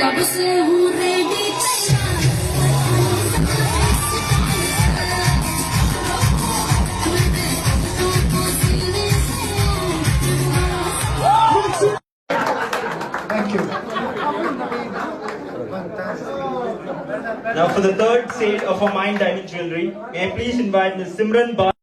कब से हूँ ready Thank you. Now for the third sale of our Mind Diamond Jewelry, may I please invite Ms. Simran Bar.